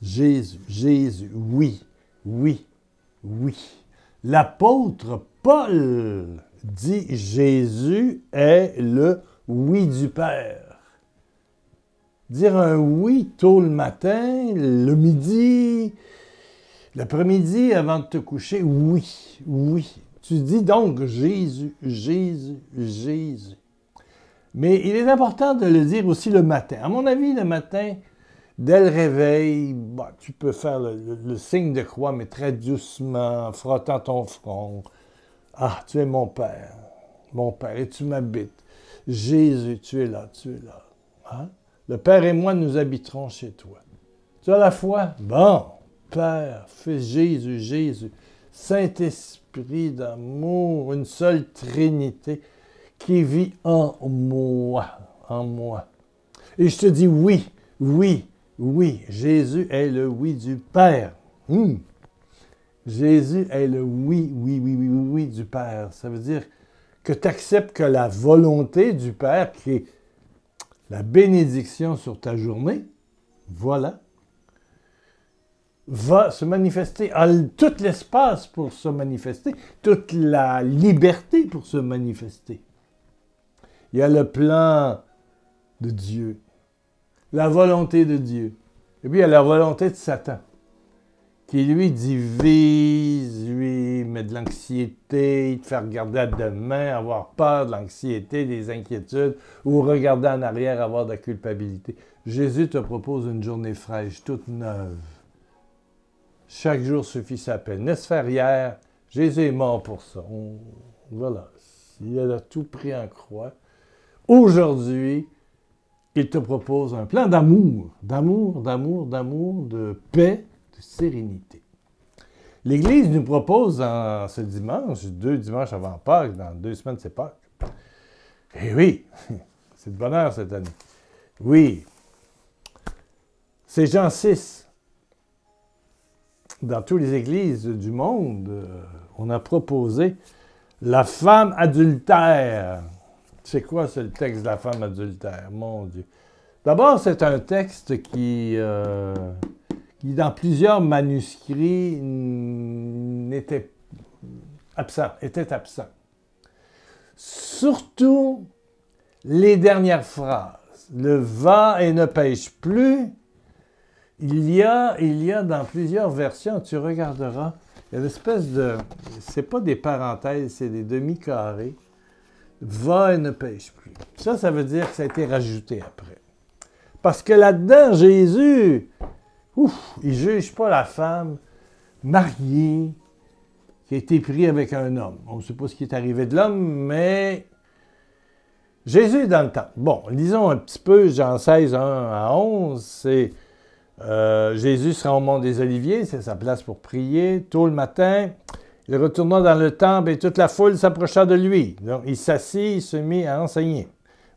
Jésus, Jésus, oui, oui, oui. L'apôtre Paul dit Jésus est le oui du Père. Dire un oui tôt le matin, le midi, l'après-midi avant de te coucher, oui, oui. Tu dis donc Jésus, Jésus, Jésus. Mais il est important de le dire aussi le matin. À mon avis, le matin, dès le réveil, tu peux faire le signe de croix, mais très doucement, en frottant ton front. Ah, tu es mon Père, et tu m'habites. Jésus, tu es là, tu es là. Hein? Le Père et moi, nous habiterons chez toi. Tu as la foi? Bon, Père, Fils, Jésus, Jésus, Saint-Esprit d'amour, une seule Trinité qui vit en moi, en moi. Et je te dis oui, oui, oui, Jésus est le oui du Père. Jésus est le oui, oui, oui, oui, oui, oui du Père. Ça veut dire que tu acceptes que la volonté du Père, qui est la bénédiction sur ta journée, voilà, va se manifester, a tout l'espace pour se manifester, toute la liberté pour se manifester. Il y a le plan de Dieu, la volonté de Dieu, et puis il y a la volonté de Satan, qui lui divise, lui met de l'anxiété, il te fait regarder à demain, avoir peur de l'anxiété, des inquiétudes, ou regarder en arrière, avoir de la culpabilité. Jésus te propose une journée fraîche, toute neuve. Chaque jour suffit sa peine. Laisse faire hier, Jésus est mort pour ça. Voilà, il a tout pris en croix. Aujourd'hui, il te propose un plan d'amour, de paix, de sérénité. L'Église nous propose en ce dimanche, 2 dimanches avant Pâques, dans 2 semaines c'est Pâques. Eh oui, c'est de bonheur cette année. Oui, c'est Jean 6. Dans toutes les églises du monde, on a proposé la femme adultère. C'est quoi, c'est le texte de la femme adultère? Mon Dieu. D'abord, c'est un texte qui dans plusieurs manuscrits, était absent. Surtout les dernières phrases. Le va et ne pêche plus. Il y a dans plusieurs versions, tu regarderas, il y a une espèce de... C'est pas des parenthèses, c'est des demi-carrés. Va et ne pêche plus. Ça veut dire que ça a été rajouté après. Parce que là-dedans, Jésus, il ne juge pas la femme mariée qui a été prise avec un homme. On ne sait pas ce qui est arrivé de l'homme, mais Jésus est dans le temps. Bon, lisons un petit peu Jean 16, 1 à 11, c'est... Jésus sera au mont des Oliviers, c'est sa place pour prier. Tôt le matin, il retourna dans le temple et toute la foule s'approcha de lui. Donc, il s'assit, il se mit à enseigner.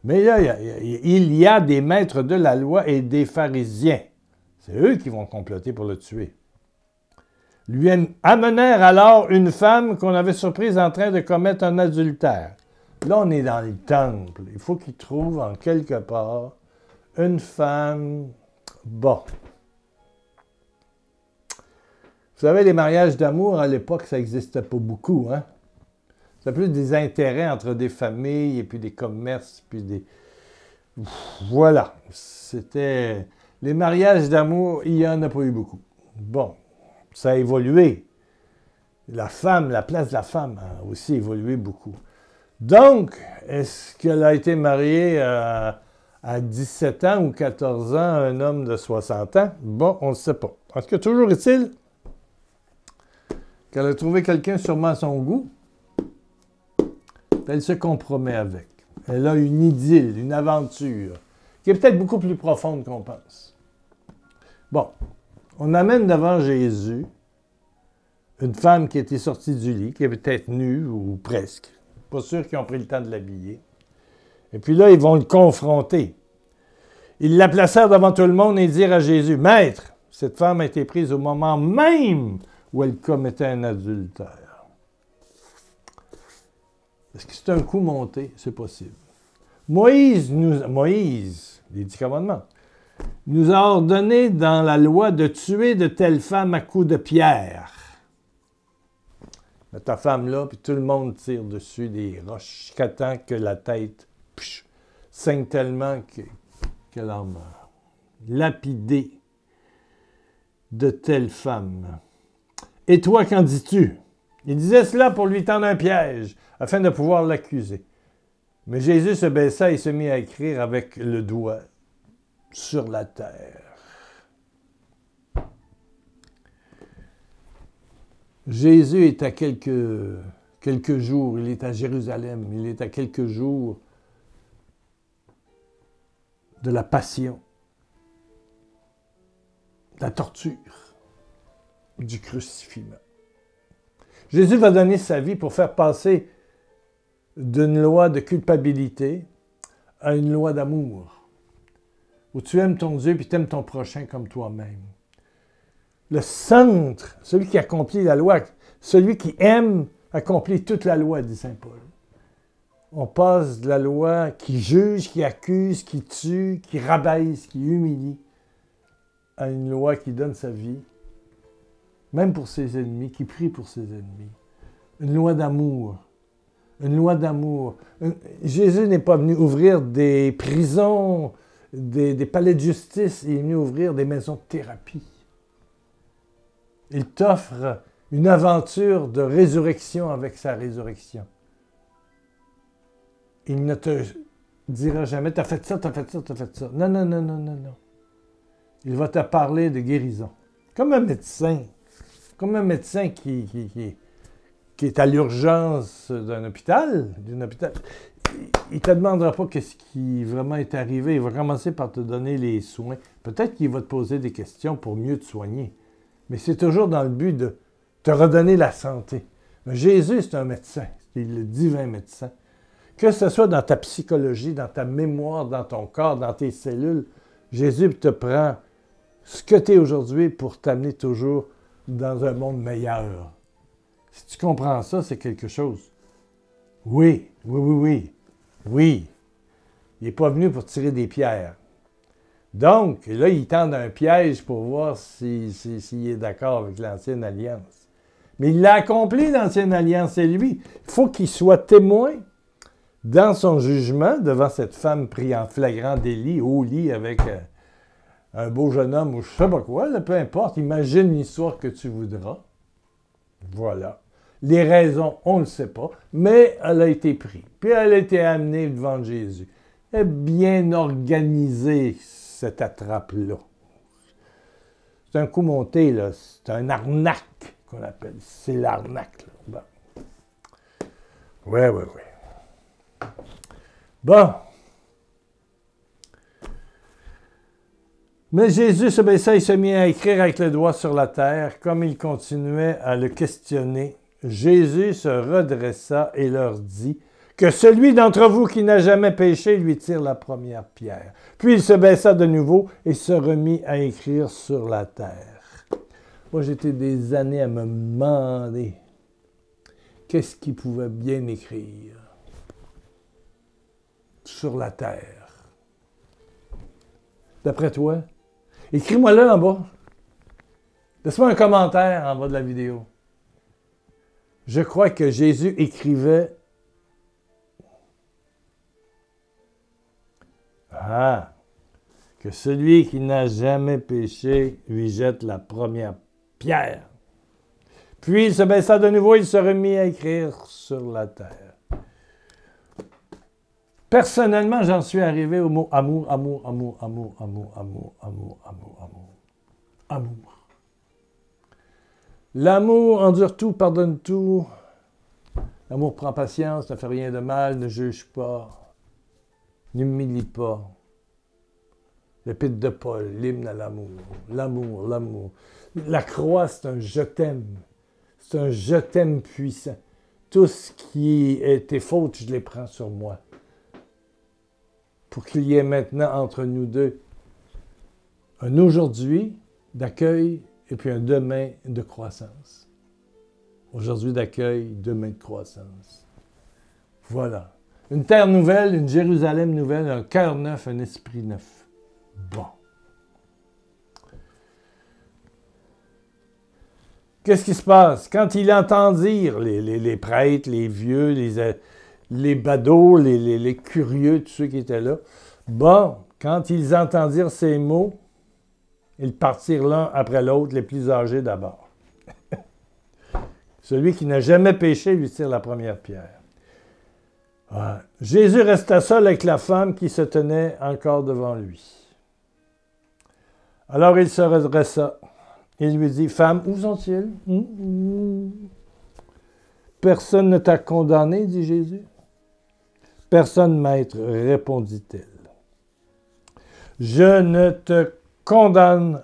Mais là, il y a des maîtres de la loi et des pharisiens. C'est eux qui vont comploter pour le tuer. Lui amenèrent alors une femme qu'on avait surprise en train de commettre un adultère. Là, on est dans le temple. Il faut qu'il trouve en quelque part une femme. Bon. Vous savez, les mariages d'amour, à l'époque, ça n'existait pas beaucoup, hein? C'était plus des intérêts entre des familles et puis des commerces, puis des... Voilà. C'était... Les mariages d'amour, il n'y en a pas eu beaucoup. Bon. Ça a évolué. La place de la femme a aussi évolué beaucoup. Donc, est-ce qu'elle a été mariée à 17 ans ou 14 ans à un homme de 60 ans? Bon, on ne sait pas. En tout cas, toujours est-il qu'elle a trouvé quelqu'un sûrement à son goût. Elle se compromet avec. Elle a une idylle, une aventure, qui est peut-être beaucoup plus profonde qu'on pense. Bon, on amène devant Jésus une femme qui était sortie du lit, qui est peut-être nue ou presque. Pas sûr qu'ils ont pris le temps de l'habiller. Et puis là, ils vont le confronter. Ils la placèrent devant tout le monde et dirent à Jésus, « Maître, cette femme a été prise au moment même où elle commettait un adultère. » Est-ce que c'est un coup monté? C'est possible. Moïse, les 10 commandements, nous a ordonné dans la loi de tuer de telles femmes à coups de pierre. Mais ta femme là, puis tout le monde tire dessus des roches jusqu'à temps que la tête saigne tellement qu'elle en meurt. Lapider de telles femmes. Et toi, qu'en dis-tu? Il disait cela pour lui tendre un piège, afin de pouvoir l'accuser. Mais Jésus se baissa et se mit à écrire avec le doigt sur la terre. Jésus est à quelques jours, il est à Jérusalem, il est à quelques jours de la passion, de la torture, du crucifixion. Jésus va donner sa vie pour faire passer d'une loi de culpabilité à une loi d'amour, où tu aimes ton Dieu et tu aimes ton prochain comme toi-même. Le centre, celui qui accomplit la loi, celui qui aime, accomplit toute la loi, dit saint Paul. On passe de la loi qui juge, qui accuse, qui tue, qui rabaisse, qui humilie, à une loi qui donne sa vie, même pour ses ennemis, qui prie pour ses ennemis. Une loi d'amour. Une loi d'amour. Jésus n'est pas venu ouvrir des prisons, des palais de justice, il est venu ouvrir des maisons de thérapie. Il t'offre une aventure de résurrection avec sa résurrection. Il ne te dira jamais, t'as fait ça, t'as fait ça, t'as fait ça. Non, non, non, non, non, non. Il va te parler de guérison. Comme un médecin. Comme un médecin qui est à l'urgence d'un hôpital, il ne te demandera pas qu'est-ce qui vraiment est arrivé. Il va commencer par te donner les soins. Peut-être qu'il va te poser des questions pour mieux te soigner. Mais c'est toujours dans le but de te redonner la santé. Jésus, c'est un médecin. C'est le divin médecin. Que ce soit dans ta psychologie, dans ta mémoire, dans ton corps, dans tes cellules, Jésus te prend ce que tu es aujourd'hui pour t'amener toujours dans un monde meilleur. Si tu comprends ça, c'est quelque chose. Oui, oui, oui, oui. Oui. Il n'est pas venu pour tirer des pierres. Donc, là, il tend un piège pour voir s'il est d'accord avec l'Ancienne Alliance. Mais il l'a accompli, l'Ancienne Alliance, c'est lui. Il faut qu'il soit témoin dans son jugement devant cette femme prise en flagrant délit, au lit avec un beau jeune homme ou je ne sais pas quoi, là, peu importe. Imagine l'histoire que tu voudras. Voilà. Les raisons, on ne le sait pas, mais elle a été prise. Puis elle a été amenée devant Jésus. Elle est bien organisée, cette attrape-là. C'est un coup monté, là. C'est un arnaque qu'on appelle. C'est l'arnaque, là. Bon. Oui. Bon. Mais Jésus se baissa et se mit à écrire avec le doigt sur la terre. Comme il continuait à le questionner, Jésus se redressa et leur dit que celui d'entre vous qui n'a jamais péché lui tire la première pierre. Puis il se baissa de nouveau et se remit à écrire sur la terre. Moi, j'étais des années à me demander qu'est-ce qu'il pouvait bien écrire sur la terre. D'après toi? Écris-moi-le en bas. Laisse-moi un commentaire en bas de la vidéo. Je crois que Jésus écrivait que celui qui n'a jamais péché lui jette la première pierre. Puis il se baissa de nouveau, il se remit à écrire sur la terre. Personnellement, j'en suis arrivé au mot amour, amour, amour, amour, amour, amour, amour, amour, amour. Amour. L'amour endure tout, pardonne tout. L'amour prend patience, ne fait rien de mal, ne juge pas, n'humilie pas. L'épître de Paul, l'hymne à l'amour. L'amour, l'amour. La croix, c'est un je t'aime. C'est un je t'aime puissant. Tout ce qui est tes fautes, je les prends sur moi. Pour qu'il y ait maintenant entre nous deux un aujourd'hui d'accueil et puis un demain de croissance. Aujourd'hui d'accueil, demain de croissance. Voilà. Une terre nouvelle, une Jérusalem nouvelle, un cœur neuf, un esprit neuf. Bon. qu'est-ce qui se passe? Quand il entend dire, les prêtres, les vieux, les badauds, les curieux, tous ceux qui étaient là, bon, quand ils entendent dire ces mots, ils partirent l'un après l'autre, les plus âgés d'abord. Celui qui n'a jamais péché lui tire la première pierre. Ouais. Jésus resta seul avec la femme qui se tenait encore devant lui. Alors il se redressa. Il lui dit, « Femme, où sont-ils? Personne ne t'a condamné, dit Jésus. Personne, maître, répondit-elle. Je ne te condamne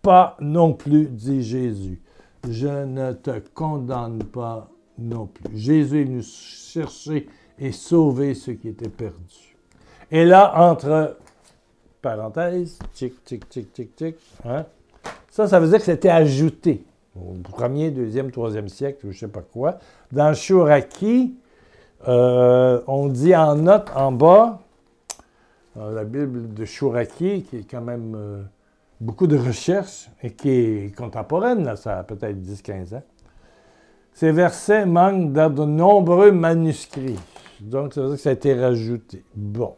pas non plus, dit Jésus. Je ne te condamne pas non plus. Jésus est venu chercher et sauver ceux qui étaient perdus. Et là, entre parenthèses, tic, tic, tic, tic, tic, hein? Ça veut dire que c'était ajouté au 1er, 2e, 3e siècle, ou je ne sais pas quoi. Dans le Chouraki, on dit en note en bas, dans la Bible de Chouraki, qui est quand même beaucoup de recherches et qui est contemporaine, là, ça a peut-être 10-15 ans. Ces versets manquent dans de nombreux manuscrits. Donc, ça veut dire que ça a été rajouté. Bon.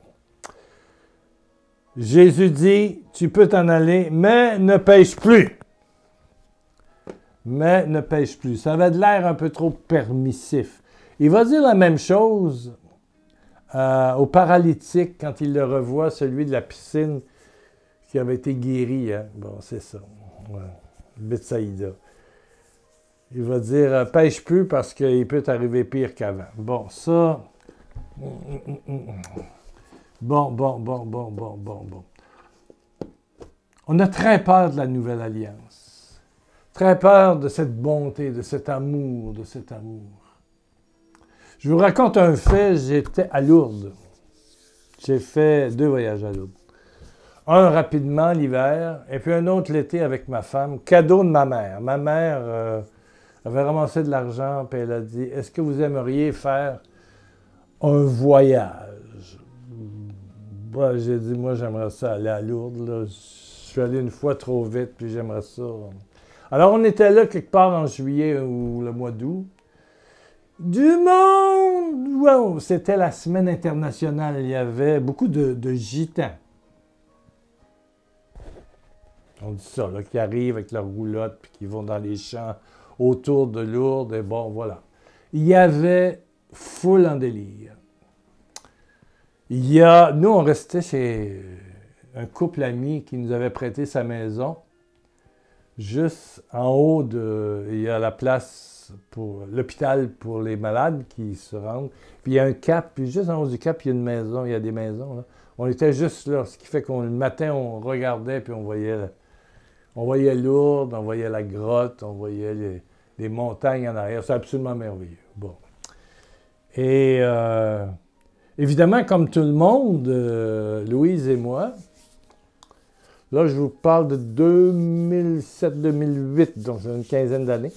Jésus dit, tu peux t'en aller, mais ne pêche plus. Mais ne pêche plus. Ça avait de l'air un peu trop permissif. Il va dire la même chose au paralytique quand il le revoit, celui de la piscine qui avait été guéri. Hein? Bon, c'est ça. Ouais. Bethsaïda. Il va dire, pêche plus parce qu'il peut t'arriver pire qu'avant. Bon, ça... Bon. On a très peur de la nouvelle alliance. Très peur de cette bonté, de cet amour, Je vous raconte un fait, j'étais à Lourdes. J'ai fait 2 voyages à Lourdes. Un rapidement l'hiver, et puis un autre l'été avec ma femme, cadeau de ma mère. Ma mère avait ramassé de l'argent, puis elle a dit, est-ce que vous aimeriez faire un voyage? Bah, j'ai dit, moi, j'aimerais ça aller à Lourdes. Là. Je suis allé une fois trop vite, puis j'aimerais ça. Alors, on était là quelque part en juillet ou le mois d'août. Du monde! Wow! C'était la semaine internationale. Il y avait beaucoup de gitans. On dit ça, là, qui arrivent avec leur roulotte, puis qui vont dans les champs autour de Lourdes, et bon, voilà. Il y avait foule en délire. Nous, on restait chez un couple ami qui nous avait prêté sa maison. Juste en haut, il y a la place pour l'hôpital pour les malades qui se rendent. Puis il y a un cap, puis juste en haut du cap, il y a une maison, il y a des maisons. Là. On était juste là, ce qui fait que le matin, on regardait, puis on voyait Lourdes, on voyait la grotte, on voyait les montagnes en arrière. C'est absolument merveilleux. Bon. Et évidemment, comme tout le monde, Louise et moi, là, je vous parle de 2007-2008, donc c'est une quinzaine d'années.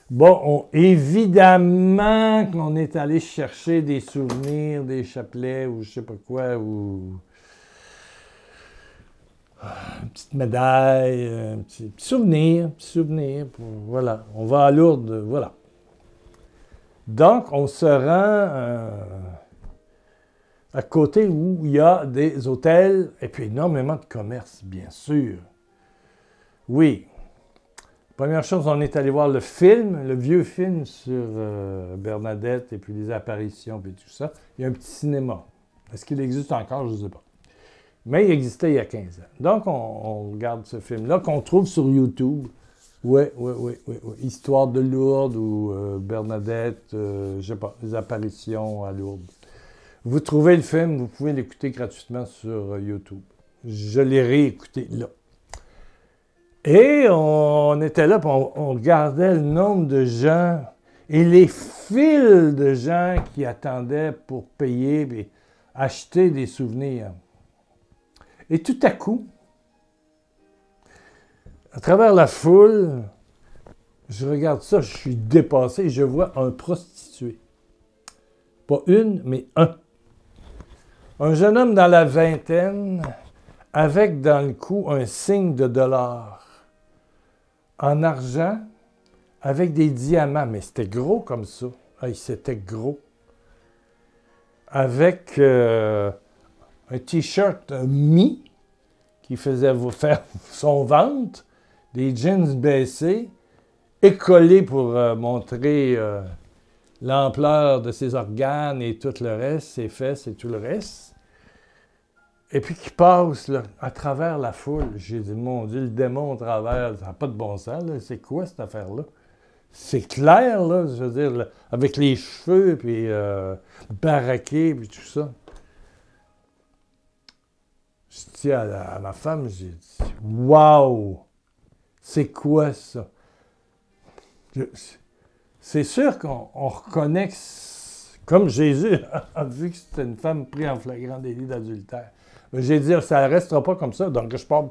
Bon, évidemment qu'on est allé chercher des souvenirs, des chapelets ou je sais pas quoi, ou une petite médaille, un petit souvenir, voilà. On va à Lourdes, voilà. Donc, on se rend à côté où il y a des hôtels et puis énormément de commerce, bien sûr. Oui. Première chose, on est allé voir le film, le vieux film sur Bernadette et puis les apparitions et tout ça. Il y a un petit cinéma. Est-ce qu'il existe encore? Je ne sais pas. Mais il existait il y a 15 ans. Donc, on regarde ce film-là qu'on trouve sur YouTube. Oui. Histoire de Lourdes ou Bernadette, je ne sais pas, les apparitions à Lourdes. Vous trouvez le film, vous pouvez l'écouter gratuitement sur YouTube. Je l'ai réécouté là. Et on était là, on regardait le nombre de gens et les files de gens qui attendaient pour payer et acheter des souvenirs. Et tout à coup, à travers la foule, je regarde ça, je suis dépassé, je vois un prostitué. Pas une, mais un. Un jeune homme dans la vingtaine, avec dans le cou un signe de $. En argent, avec des diamants, mais c'était gros comme ça. Ah, c'était gros. Avec un t-shirt mi qui faisait faire son ventre, des jeans baissés, écolés pour montrer l'ampleur de ses organes et tout le reste, ses fesses et tout le reste. Et puis qui passe là, à travers la foule. J'ai dit, mon Dieu, le démon au travers, ça n'a pas de bon sens. C'est quoi cette affaire-là? C'est clair, là, je veux dire, là, avec les cheveux, puis baraqué, puis tout ça. Je dis à ma femme, j'ai dit, waouh! C'est quoi ça? C'est sûr qu'on reconnaît que, comme Jésus a vu que c'était une femme prise en flagrant délit d'adultère. J'ai dit, ça ne restera pas comme ça. Donc, je pars,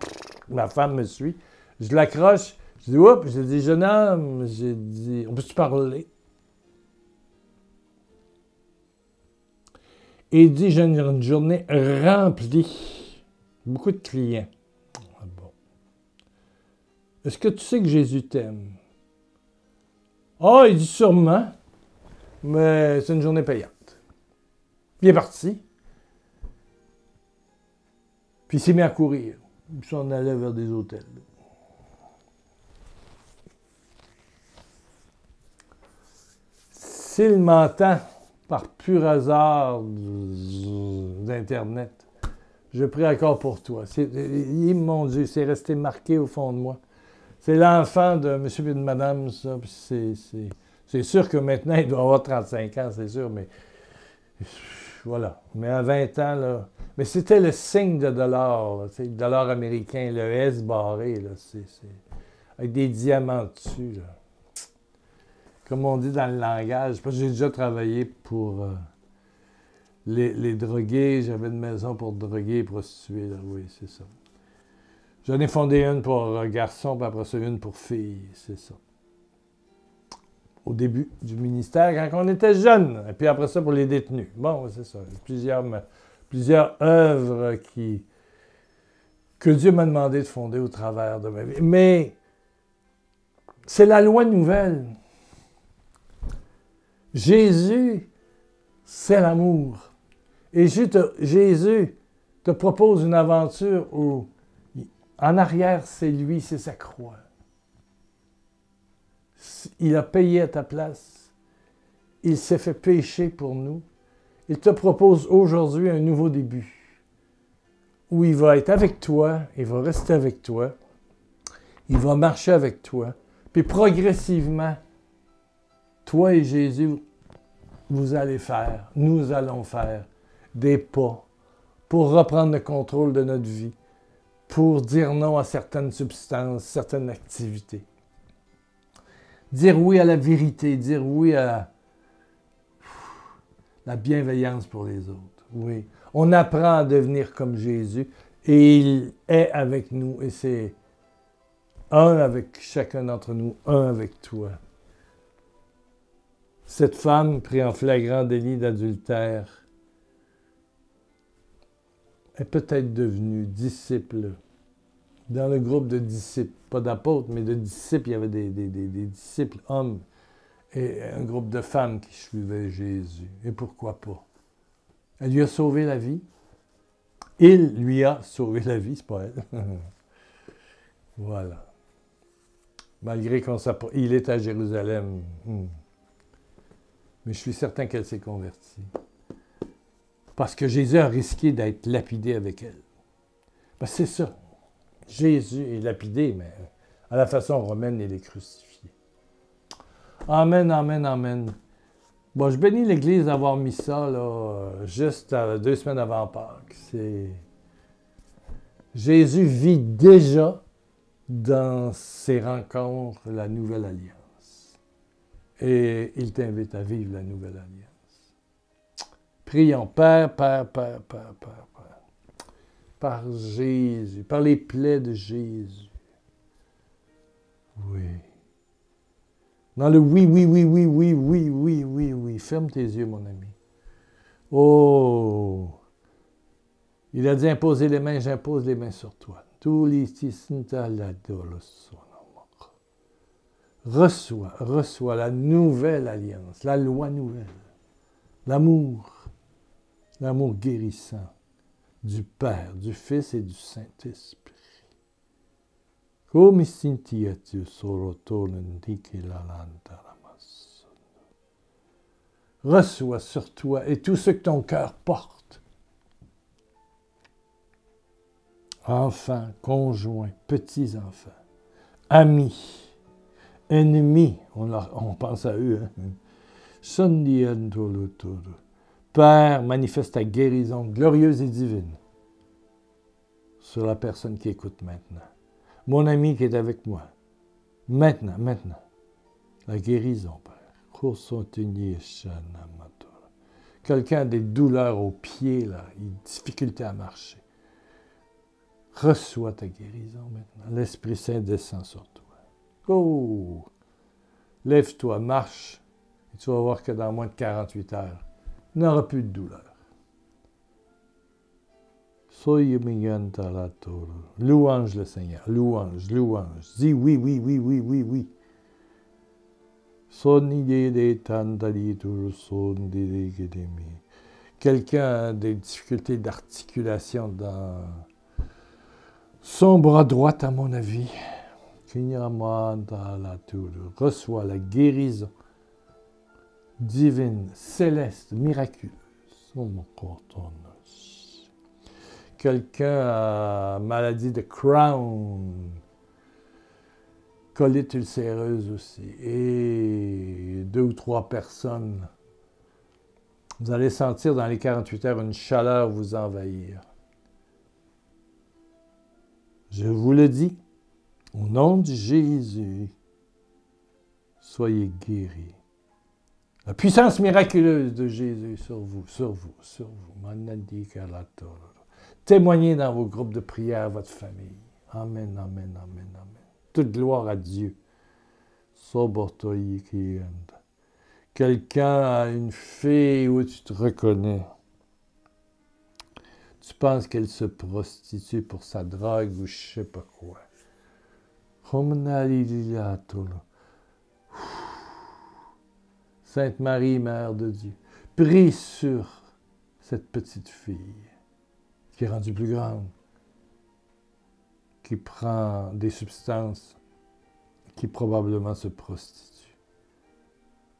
ma femme me suit. Je l'accroche. Je dis, oups, j'ai dit, jeune homme, j'ai dit, on peut-tu parler? Et il dit, j'ai une journée remplie. Beaucoup de clients. Ah bon. Est-ce que tu sais que Jésus t'aime? Ah, il dit sûrement, mais c'est une journée payante. Il est parti. Puis il s'est mis à courir. Puis on allait vers des hôtels. S'il m'entend par pur hasard d'Internet, je prie encore pour toi. Mon Dieu, c'est resté marqué au fond de moi. C'est l'enfant de monsieur et de madame, ça. C'est sûr que maintenant, il doit avoir 35 ans, c'est sûr, mais voilà. Mais à 20 ans, là... Mais c'était le signe de dollar, là, le dollar américain, le S barré, là, avec des diamants dessus, là. Comme on dit dans le langage, parce que j'ai déjà travaillé pour les drogués, j'avais une maison pour drogués et prostituées, là, oui, c'est ça. J'en ai fondé une pour garçons, puis après ça, une pour filles, c'est ça. Au début du ministère, quand on était jeunes, et puis après ça, pour les détenus. Bon, c'est ça. Plusieurs œuvres que Dieu m'a demandé de fonder au travers de ma vie. Mais c'est la loi nouvelle. Jésus, c'est l'amour. Et Jésus te propose une aventure où, en arrière, c'est lui, c'est sa croix. Il a payé à ta place. Il s'est fait pécher pour nous. Il te propose aujourd'hui un nouveau début, où il va être avec toi, il va rester avec toi, il va marcher avec toi, puis progressivement, toi et Jésus, nous allons faire des pas pour reprendre le contrôle de notre vie, pour dire non à certaines substances, certaines activités. Dire oui à la vérité, dire oui à la bienveillance pour les autres. Oui. On apprend à devenir comme Jésus et il est avec nous et c'est un avec chacun d'entre nous, un avec toi. Cette femme prise en flagrant délit d'adultère est peut-être devenue disciple dans le groupe de disciples, pas d'apôtres, mais de disciples. Il y avait des disciples hommes et un groupe de femmes qui suivaient Jésus. Et pourquoi pas? Elle lui a sauvé la vie. Il lui a sauvé la vie, c'est pas elle. Voilà. Malgré il est à Jérusalem. Mais je suis certain qu'elle s'est convertie. Parce que Jésus a risqué d'être lapidé avec elle. Parce que c'est ça. Jésus est lapidé, mais à la façon romaine, il est crucifié. Amen, amen, amen. Bon, je bénis l'Église d'avoir mis ça là, juste 2 semaines avant Pâques. Jésus vit déjà dans ses rencontres la nouvelle alliance. Et il t'invite à vivre la nouvelle alliance. Prions, Père, par Jésus, par les plaies de Jésus. Oui. Dans le oui. Ferme tes yeux, mon ami. Oh! Il a dit imposer les mains, j'impose les mains sur toi. reçois la nouvelle alliance, la loi nouvelle, l'amour guérissant du Père, du Fils et du Saint-Esprit. Come sintiati sorotonendiki lalantaramas. Reçois sur toi et tout ce que ton cœur porte. Enfants, conjoints, petits-enfants, amis, ennemis, on pense à eux. Père, manifeste ta guérison glorieuse et divine sur la personne qui écoute maintenant. Mon ami qui est avec moi. Maintenant. La guérison, Père. Quelqu'un a des douleurs aux pieds, là, une difficulté à marcher. Reçois ta guérison maintenant. L'Esprit Saint descend sur toi. Oh! Lève-toi, marche, et tu vas voir que dans moins de 48 heures, il n'y aura plus de douleur. Louange le Seigneur, louange. Dis oui. Quelqu'un a des difficultés d'articulation dans son bras droit, à mon avis. Reçoit la guérison divine, céleste, miraculeuse. Quelqu'un a maladie de Crohn, colite ulcéreuse aussi, et 2 ou 3 personnes. Vous allez sentir dans les 48 heures une chaleur vous envahir. Je vous le dis, au nom de Jésus, soyez guéris. La puissance miraculeuse de Jésus sur vous. Témoignez dans vos groupes de prière, votre famille. Amen. Toute gloire à Dieu. Quelqu'un a une fille où tu te reconnais. Tu penses qu'elle se prostitue pour sa drogue ou je sais pas quoi. Sainte Marie, Mère de Dieu, prie sur cette petite fille qui est rendue plus grande, qui prend des substances, qui probablement se prostitue.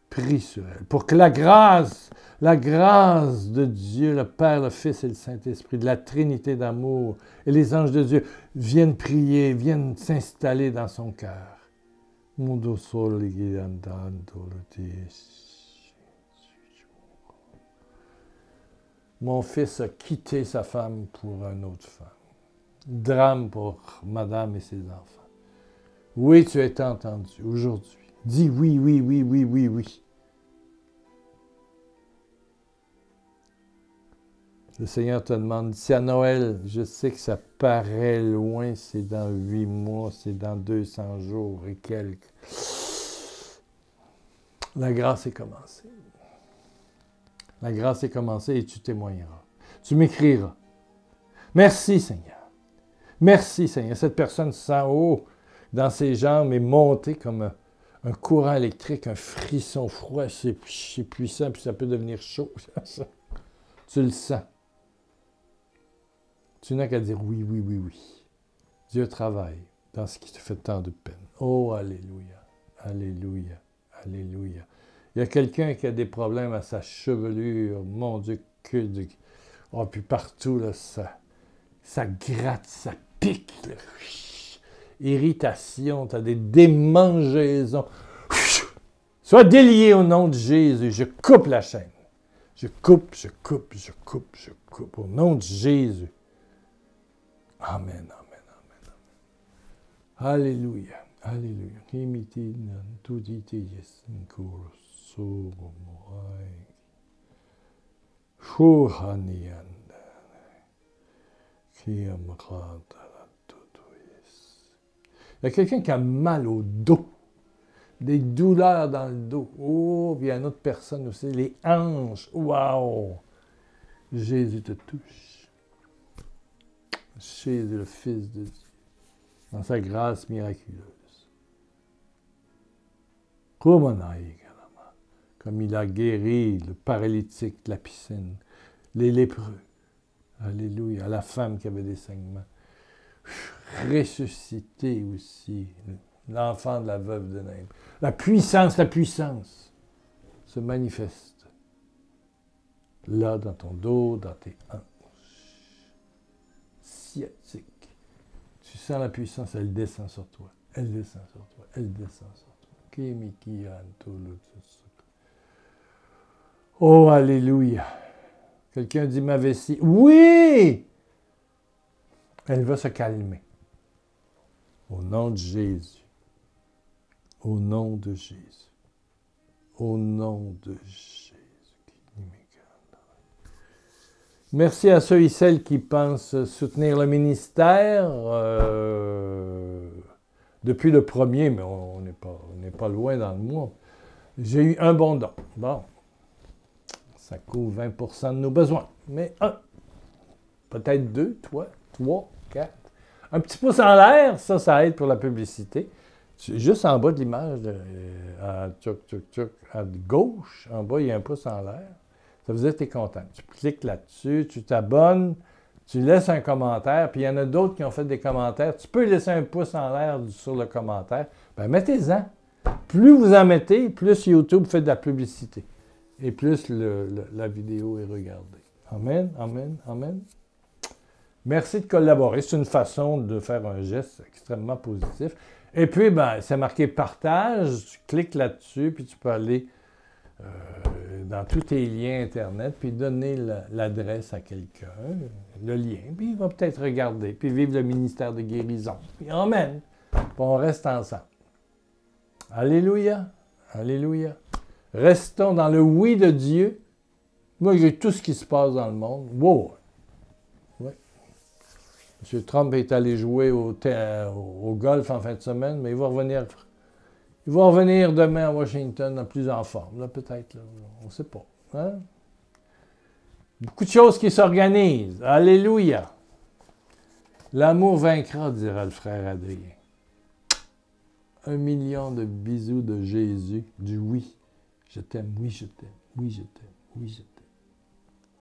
Prie sur elle, pour que la grâce de Dieu, le Père, le Fils et le Saint-Esprit, de la Trinité d'amour et les anges de Dieu viennent prier, viennent s'installer dans son cœur. Mon fils a quitté sa femme pour une autre femme. Drame pour madame et ses enfants. Oui, tu as été entendu aujourd'hui. Dis oui. Le Seigneur te demande, si à Noël, je sais que ça paraît loin, c'est dans 8 mois, c'est dans 200 jours et quelques. La grâce est commencée. La grâce est commencée et tu témoigneras. Tu m'écriras. Merci Seigneur. Merci Seigneur. Cette personne se sent dans ses jambes et montée comme un courant électrique, un frisson froid. C'est puissant, puis ça peut devenir chaud. Tu le sens. Tu n'as qu'à dire oui. Dieu travaille dans ce qui te fait tant de peine. Oh, alléluia. Il y a quelqu'un qui a des problèmes à sa chevelure. Mon Dieu, puis partout, là, ça gratte, ça pique. Là. Irritation, tu as des démangeaisons. Sois délié au nom de Jésus. Je coupe la chaîne. Je coupe. Au nom de Jésus. Amen. Alléluia. Il y a quelqu'un qui a mal au dos, des douleurs dans le dos. Oh, puis il y a une autre personne aussi, les hanches. Wow! Jésus te touche. Jésus, le Fils de Dieu, dans sa grâce miraculeuse. Comme il a guéri le paralytique de la piscine, les lépreux. Alléluia. La femme qui avait des saignements. Ressuscité aussi. L'enfant de la veuve de Naïm. La puissance se manifeste. Là, dans ton dos, dans tes hanches. Sciatique. Tu sens la puissance, elle descend sur toi. Elle descend sur toi. Elle descend sur toi. Oh, alléluia. Quelqu'un dit ma vessie. Oui! Elle va se calmer. Au nom de Jésus. Au nom de Jésus. Au nom de Jésus. Merci à ceux et celles qui pensent soutenir le ministère. Depuis le premier, mais on n'est pas loin dans le mois. J'ai eu un bon don. Bon. Ça couvre 20% de nos besoins. Mais un. Peut-être deux, toi, 3, 4. Un petit pouce en l'air, ça aide pour la publicité. Juste en bas de l'image, à gauche, en bas, il y a un pouce en l'air. Ça veut dire que tu es content. Tu cliques là-dessus, tu t'abonnes, tu laisses un commentaire, puis il y en a d'autres qui ont fait des commentaires. Tu peux laisser un pouce en l'air sur le commentaire. Bien, mettez-en. Plus vous en mettez, plus YouTube fait de la publicité. Et plus la vidéo est regardée. Amen, amen, amen. Merci de collaborer. C'est une façon de faire un geste extrêmement positif. Et puis, ben, c'est marqué partage. Tu cliques là-dessus, puis tu peux aller dans tous tes liens Internet, puis donner l'adresse à quelqu'un, le lien, puis il va peut-être regarder, puis vivre le ministère de guérison. Puis amen. Puis on reste ensemble. Alléluia. Alléluia. Restons dans le oui de Dieu. Moi, j'ai tout ce qui se passe dans le monde. Wow! Ouais. M. Trump est allé jouer au golf en fin de semaine, mais il va revenir demain à Washington plus en forme, là, peut-être. Là, on ne sait pas. Hein? Beaucoup de choses qui s'organisent. Alléluia! L'amour vaincra, dira le frère Adrien. 1 million de bisous de Jésus, du oui. Je t'aime, oui, je t'aime, oui, je t'aime, oui, je t'aime.